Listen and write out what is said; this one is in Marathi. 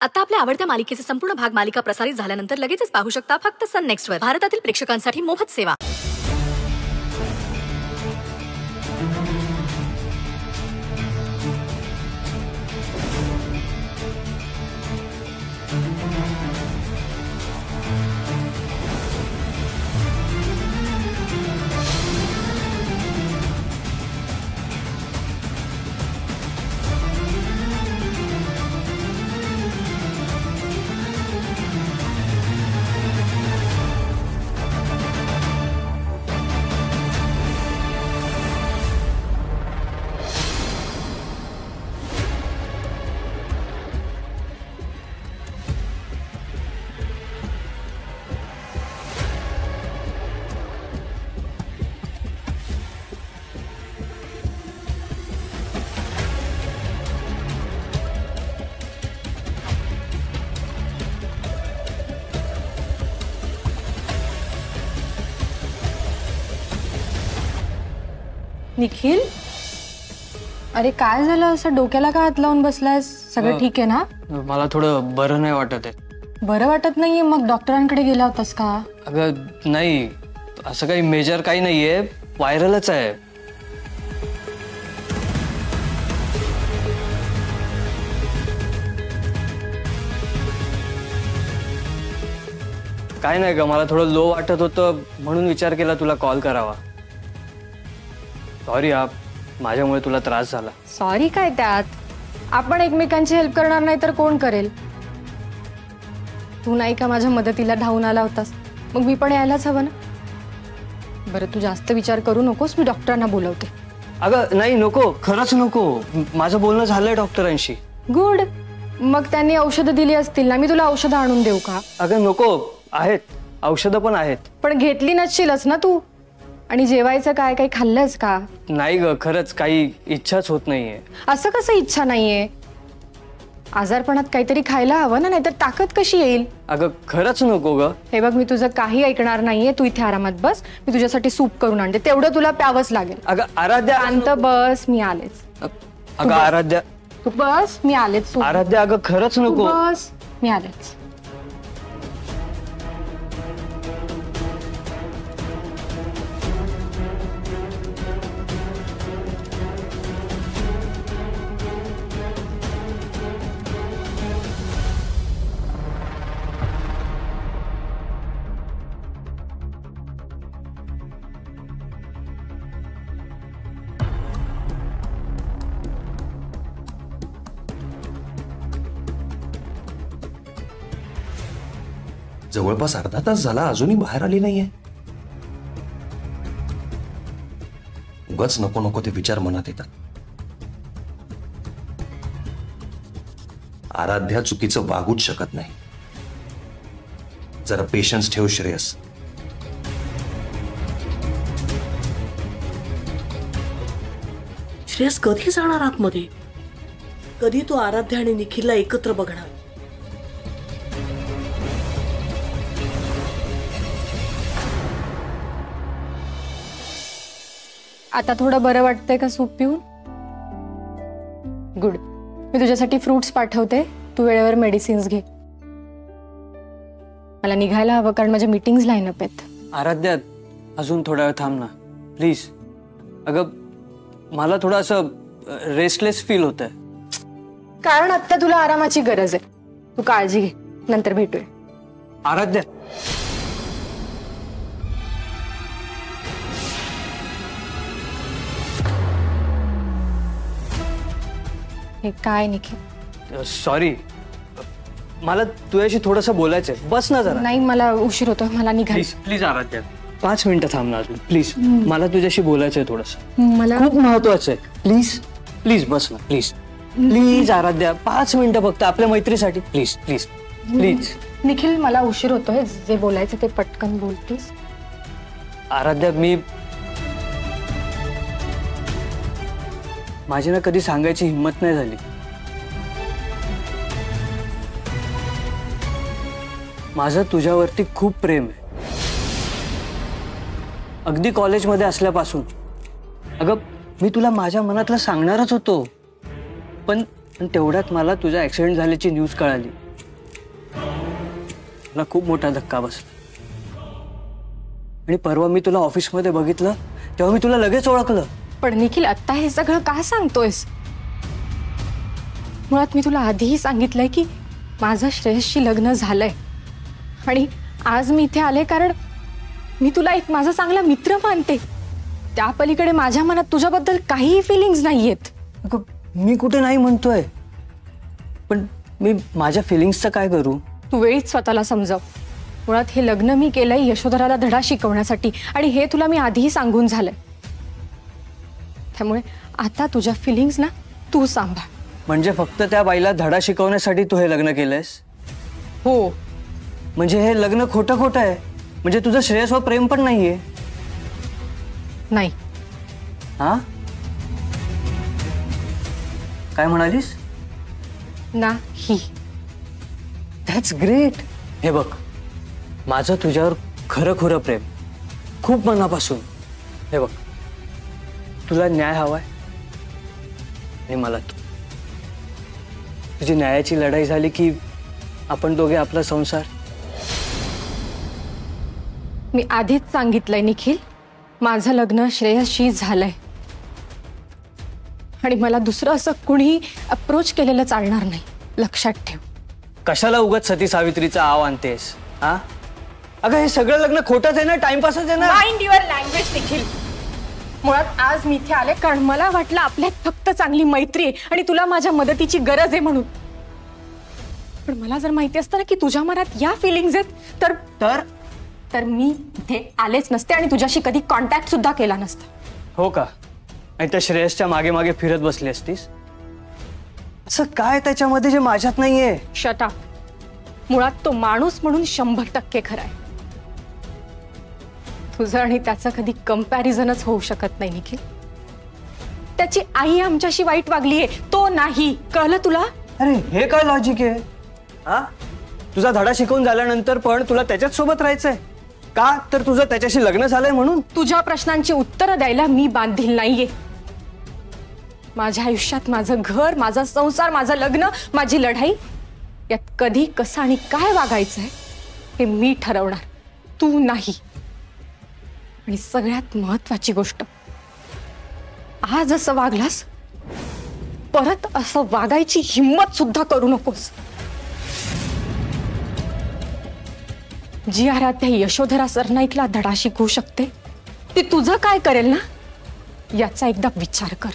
आता आपल्या आवडत्या मालिकेचे संपूर्ण भाग मालिका प्रसारित झाल्यानंतर लगेचच पाहू शकता फक्त सन नेक्स्टवर. भारतातील प्रेक्षकांसाठी मोफत सेवा. निखिल, अरे काय झालं? असं डोक्याला का हात लावून बसलायस? सगळं ठीक आहे ना? मला थोडं बरं नाही वाटत आहे. बरं वाटत नाहीये? मग डॉक्टरांकडे गेला होतास का? अगं नाही, असं काही मेजर काही नाहीये, व्हायरलच आहे. काय नाही ग, मला थोडं लो वाटत होतं म्हणून विचार केला तुला कॉल करावा. सॉरी आप, माझ्यामुळे तुला त्रास झाला. सॉरी काय त्यात? आपण एकमेकांची हेल्प करणार नाही तर कोण करेल? तू नाही का माझ्या मदतीला धावून आला होतास, मग मी पण यायलाच हवं ना. बरं तू जास्त विचार करू नकोस, मी डॉक्टरांना बोलवते. अगं नाही नको, खरंच नको. माझं बोलणं झालंय डॉक्टरांशी. गुड, मग त्यांनी औषधं दिली असतील ना, मी तुला औषधं आणून देऊ का? अगं नको, आहेत औषधं पण आहेत. पण घेतली नसशीलच ना तू. आणि जेवायचं काय, काही खाल्लंस का? नाही ग, खरंच काही इच्छाच होत नाहीये. असं कसं इच्छा नाहीये? आजारपणात काहीतरी खायला हवं ना, नाहीतर ताकद कशी येईल? अगं खरंच नको ग. हे बघ, मी तुझं काही ऐकणार नाहीये. तू इथे आरामात बस, मी तुझ्यासाठी सूप करून आणते. तेवढं तुला प्यावंच लागेल. अगं आराध्या, शांत बस, मी आलेच. अगं आराध्या, तू बस, मी आलेच. आराध्या अगं खरंच नको. बस, मी आलेच. जवळपास अर्धा तास झाला, अजूनही बाहेर आली नाहीये. उगाच नको नको ते विचार मनात येतात. आराध्या चुकीचं वागूच शकत नाही. जरा पेशन्स ठेव श्रेयस. श्रेयस कधी जाणार आतमध्ये? कधी तो आराध्या आणि निखिलला एकत्र बघणार? आता थोडं बरं वाटतंय का सूप पिऊन? गुड. मी तुझ्यासाठी फ्रुट्स पाठवते, तू वेळेवर मेडिसिन्स घे. मला निघायला हवं कारण माझ्या मीटिंग्स लाईनअप आहेत. आराध्या अजून थोडा वेळ थांब ना प्लीज. अगं मला थोडं असं रेस्टलेस फील होतंय. कारण आता तुला आरामाची गरज आहे. तू काळजी घे, नंतर भेटूया. आराध्या, हे काय निखिल? सॉरी, मला तुझ्याशी थोडंसं बोलायचंय. बस ना जरा. नाही, मला उशीर होतो, मला निघायचं. प्लीज प्लीज आराध्या, 5 मिनिटं थांब ना प्लीज. मला तुझ्याशी बोलायचंय थोडंसं, मला खूप महत्वाचं आहे. प्लीज प्लीज बस ना प्लीज. प्लीज आराध्या, 5 मिनिटं फक्त आपल्या मैत्रीसाठी. Please please please. निखिल, मला उशीर होतोय, जे बोलायचं ते पटकन बोलतीस. आराध्या, माझी ना कधी सांगायची हिम्मत नाही झाली. माझं तुझ्यावरती खूप प्रेम आहे, अगदी कॉलेजमध्ये असल्यापासून. अगं मी तुला माझ्या मनातलं सांगणारच होतो, पण तेवढ्यात मला तुझा ऍक्सिडेंट झाल्याची न्यूज कळाली. मला खूप मोठा धक्का बसला. आणि परवा मी तुला ऑफिसमध्ये बघितलं तेव्हा मी तुला लगेच ओळखलं. पण निखिल, आता हे सगळं का सांगतोयस? मुळात मी तुला आधीही सांगितलंय की माझं श्रेयसशी लग्न झालंय आणि आज मी इथे आले कारण मी तुला एक माझा चांगला मित्र मानते. त्या पलीकडे माझ्या मनात तुझ्याबद्दल काहीही फिलिंग्स नाहीयेत. अगं, मी कुठे नाही म्हणतोय, पण मी माझ्या फिलिंग्सचं काय करू? तू वेळीच स्वतःला समजाव. मुळात हे लग्न मी केलंय यशोधराला धडा शिकवण्यासाठी आणि हे तुला मी आधीही सांगून झालंय. त्यामुळे आता तुझ्या फिलिंग्स ना तू सांभाळ. म्हणजे फक्त त्या बाईला धडा शिकवण्यासाठी तू हे लग्न केलंयस? हो. म्हणजे हे लग्न खोटं खोटं आहे? म्हणजे तुझं श्रेयसवर प्रेम पण नाहीये? नाही. हा, काय म्हणालीस? नाही. That's great. हे बघ, माझं तुझ्यावर खरं खुरं प्रेम, खूप मनापासून. हे बघ, तुला न्याय हवाय आणि मला तू. तुझी न्यायाची लढाई झाली की आपण दोघे आपला संसार. मी आधीच सांगितलंय निखिल, माझं लग्न श्रेयसशी झालंय आणि मला दुसरं असं कुणीही अप्रोच केलेलं चालणार नाही. लक्षात ठेव. कशाला उगाच सती सावित्रीचा आव आणतेस? हा, अगं हे सगळं लग्न खोटंच आहे ना, टाइमपासच आहे ना. Mind your language Nikhil. मुळात आज मी इथे आले कारण मला वाटलं आपल्यात फक्त चांगली मैत्री आहे आणि तुला माझ्या मदतीची गरज आहे म्हणून. पण मला जर माहिती असतं ना की तुझ्या मनात या फिलिंग्स आहेत तर तर तर मी इथे आलेच नसते आणि तुझ्याशी कधी कॉन्टॅक्ट सुद्धा केला नसता. हो का? आणि त्या श्रेयसच्या मागे मागे फिरत बसली असतीस? असं काय त्याच्यामध्ये जे माझ्यात नाहीये? Shut up. मुळात तो माणूस म्हणून 100% खरा आहे. तुझं आणि त्याचं कधी कंपॅरिझनच होऊ शकत नाही निखिल. त्याची आई आमच्याशी वाईट वागलीये, तो नाही. कळलं तुला? अरे हे काय लॉजिक आहे? हा, तुझा धडा शिकवून झाल्यानंतर पण तुला त्याच्याच सोबत राहायचंय का? तर तुझं त्याच्याशी लग्न झालंय म्हणून? तुझ्या प्रश्नांची उत्तरं द्यायला मी बांधील नाहीये. माझ्या आयुष्यात माझं घर, माझा संसार, माझं लग्न, माझी लढाई, यात कधी कसं आणि काय वागायचंय हे मी ठरवणार, तू नाही. आणि सगळ्यात महत्वाची गोष्ट, आज असं वागलास परत असं वागायची हिम्मत सुद्धा करू नकोस. जी आराध्या यशोधरा सरनाईकला धडा शिकवू शकते ती तुझं काय करेल ना, याचा एकदा विचार कर.